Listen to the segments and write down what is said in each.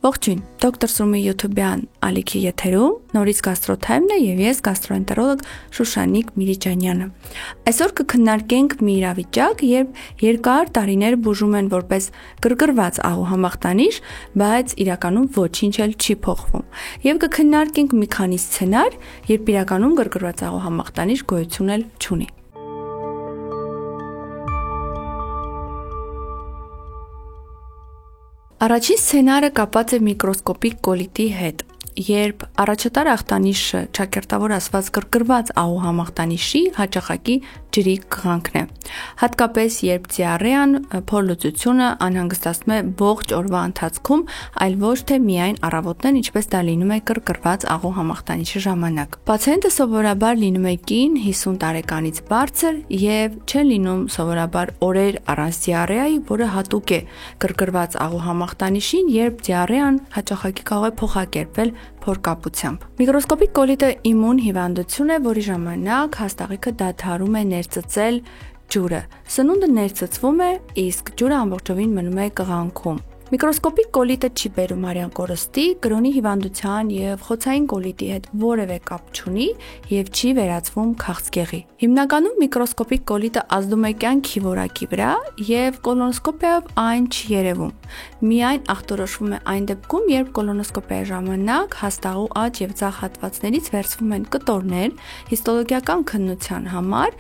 Ողջույն, Դոկտոր Սրումի YouTube-յան ալիքի եթերում նորից գաստրոթայմն է եւ ես գաստրոենտերոլոգ Շուշանիկ Միրիջանյանը։ Այսօր կքննարկենք մի իրավիճակ, երբ երկար տարիներ բուժում են որպես գրգռված աղու համախտանիշ, բայց իրականում ոչինչ էլ չի փոխվում։ Եվ կքննարկենք մի քանի սցենար, երբ իրականում գրգռված աղու համախտանիշ գոյություն էլ չունի։ Առաջին սցենարը կապված է միկրոսկոպիկ կոլիտի հետ, երբ առաջատար ախտանիշը ճակերտավոր ասված գրգռված աղու համախտանիշի հաճախակի ջրի կղանքն է։ Հատկապես երբ դիարեան փորլուծությունը անհանգստացնում է ողջ օրվա ընթացքում, այլ ոչ թե միայն առավոտներ, ինչպես դա լինում է գրգռված աղու համախտանիշի ժամանակ։ Պացիենտը սովորաբար լինում է կին 50 տարեկանից բարձր եւ չեն լինում սովորաբար օրեր առանց դիարեայի, որը հատուկ է գրգռված աղու համախտանիշին, երբ դիարեան հաճախակի կարող է փոխակերպվել փորկապությամբ։ Միկրոսկոպիկ կոլիտը իմուն հիվանդություն է, որի ժամանակ հաստաղիքը դադարում է ներծծել ջուրը։ Սնունդը ներծծվում է, իսկ ջուրը ամբողջովին մնում է կղանքում։ Միկրոսկոպիկ կոլիտը չի բերում արյան կորստի, կրոնի հիվանդության եւ խոցային կոլիտի հետ որևէ կապ չունի եւ չի վերածվում քաղցկեղի։ Հիմնականում միկրոսկոպիկ կոլիտը ազդում է կյանքի որակի վրա եւ կոլոնոսկոպիայով այն չի երևում։ Միայն ախտորոշվում է այն դեպքում, երբ կոլոնոսկոպիայի ժամանակ հաստաղու աջ եւ ձախ հատվածներից վերցվում են կտորներ հիստոլոգիական քննության համար,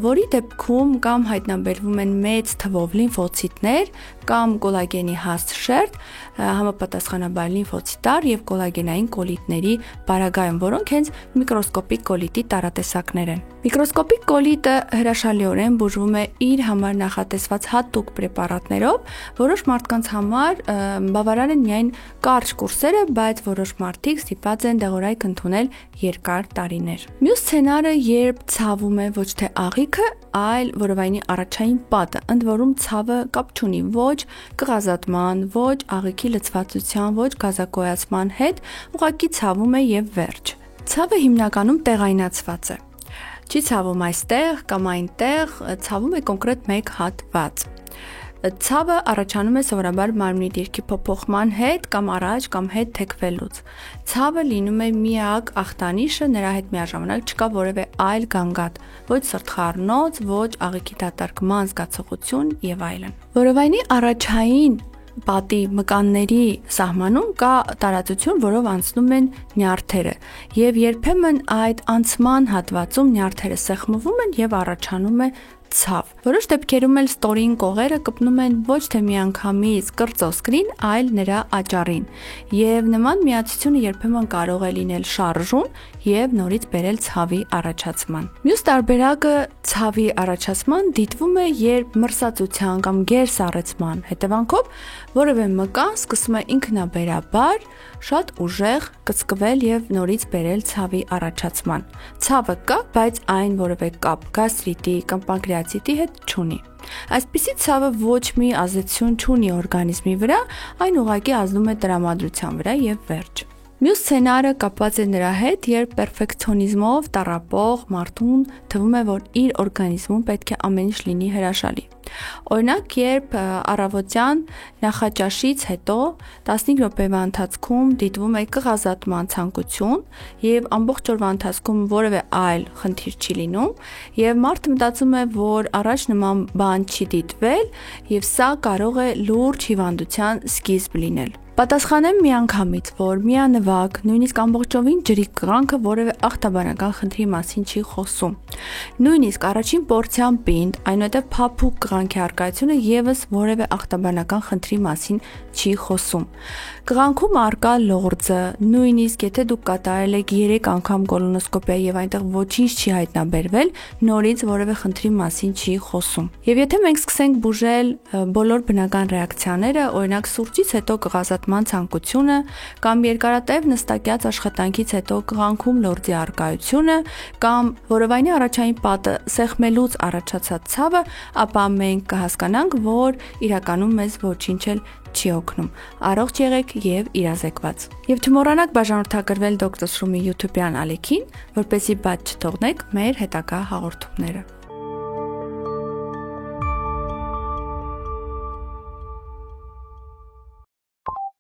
որի դեպքում կամ հայտնաբերվում են մեծ թվով լիմֆոցիտներ կամ կոլագենի հաստ շերտ, համապատասխանաբար լիմֆոցիտար եւ կոլագենային կոլիտների պարագայում, որոնք հենց միկրոսկոպիկ կոլիտի տարատեսակներ են։ Միկրոսկոպիկ կոլիտը հրաշալիորեն բուժվում է իր համար նախատեսված հատուկ պրեպարատներով, որոշ մարդկանց համար բավարար են միայն կարճ կուրսերը, բայց որոշ մարդիկ ստիպված են դեղորայք ընդունել երկար տարիներ։ Մյուս սցենարը, երբ ցավում է ոչ թե աղիքը, այլ որովայնի առաջային պատը, ընդ որում ցավը կապ չունի ոչ կղազատման, ոչ աղիքի լցվածության, ոչ գազակոյացման հետ, ուղղակի ցավում է եւ վերջ։ Ցավը հիմնականում տեղայնացված է։ Չի ցավում այստեղ կամ այնտեղ, ցավում է կոնկրետ մեկ հատված։ Ցավը առաջանում է սովորաբար մարմնի դիրքի փոփոխման հետ կամ առաջ կամ հետ թեքվելուց։ Ցավը լինում է միակ ախտանիշը, նրա հետ միաժամանակ չկա որևէ այլ գանգատ, ոչ սրտխառնոց, ոչ աղիքի դատարկման զգացողություն եւ այլն։ Որովայնի առաջային պատի մկանների սահմանում կա տարածություն, որով անցնում են նյարդերը, եւ երբեմն այդ անցման հատվածում նյարդերը սեղմվում են եւ առաջանում է ցավ։ Որոշ դեպքերում էլ ստորին կողերը կպնում են ոչ թե միանգամից կրծոսկրին, այլ նրա աճառին, եւ նման միացությունը երբեմն կարող է լինել շարժուն եւ նորից բերել ցավի առաջացման։ Մյուս տարբերակը ցավի առաջացման դիտվում է, երբ մրսածության կամ գերսառեցման հետևանքով որևէ մկան սկսում է ինքնաբերաբար շատ ուժեղ կծկվել եւ նորից բերել ցավի առաջացման։ Ցավը կա, բայց այն որևէ կապ գաստրիտի կամ պանկրեատիտի հետ չունի։ Այսպիսի ցավը ոչ մի ազդեցություն չունի օրգանիզմի վրա, այն ուղղակի ազդում է տրամադրության վրա եւ վերջ։ Մյուս սցենարը կապված է նրա հետ, երբ պերֆեկցիոնիզմով տառապող մարդուն թվում է, որ իր օրգանիզմում պետք է ամեն ինչ լինի հրաշալի։ Օրինակ, երբ առավոտյան նախաճաշից հետո 15 րոպեվա ընթացքում դիտվում է կղազատման ցանկություն եւ ամբողջ օրվա ընթացքում որևէ այլ խնդիր չի լինում եւ մարդը մտածում է, որ առաջ նման բան չի դիտվել եւ սա կարող է լուրջ հիվանդության սկիզբ լինել։ Պատասխանեմ միանգամից, որ միանվագ, նույնիսկ ամբողջովին ջրի կղանքը որևէ ախտաբանական խնդրի մասին չի խոսում։ Նույնիսկ առաջին պորցիան պինդ, այնուհետև փափուկ կղանքի առկայությունը եւս որևէ ախտաբանական խնդրի մասին չի խոսում։ Կղանքում արկա լորձը, նույնիսկ եթե դուք կատարել եք 3 անգամ կոլոնոսկոպիա եւ այնտեղ ոչինչ չի հայտնաբերվել, նորից որևէ խնդրի մասին չի խոսում։ Եվ եթե մենք սկսենք բուժել բոլոր բնական ռեակցիաները, օրինակ սուրճից հետո կղազատման ցանկությունը կամ երկարատև նստակյաց աշխատանքից հետո կղանքում լորձի առկայությունը կամ որովայնի առաջային պատը սեղմելուց առաջացած ցավը, ապա մենք կհասկանանք, որ իրականում մեզ ոչինչ էլ չի օգնում։ Առողջ եղեք եւ իրազեկված։ Եվ չմոռանաք բաժանորդագրվել Դոկտոր Սրումի YouTube-յան ալիքին, որպեսզի բաց չթողնեք մեր հետագա հաղորդումները։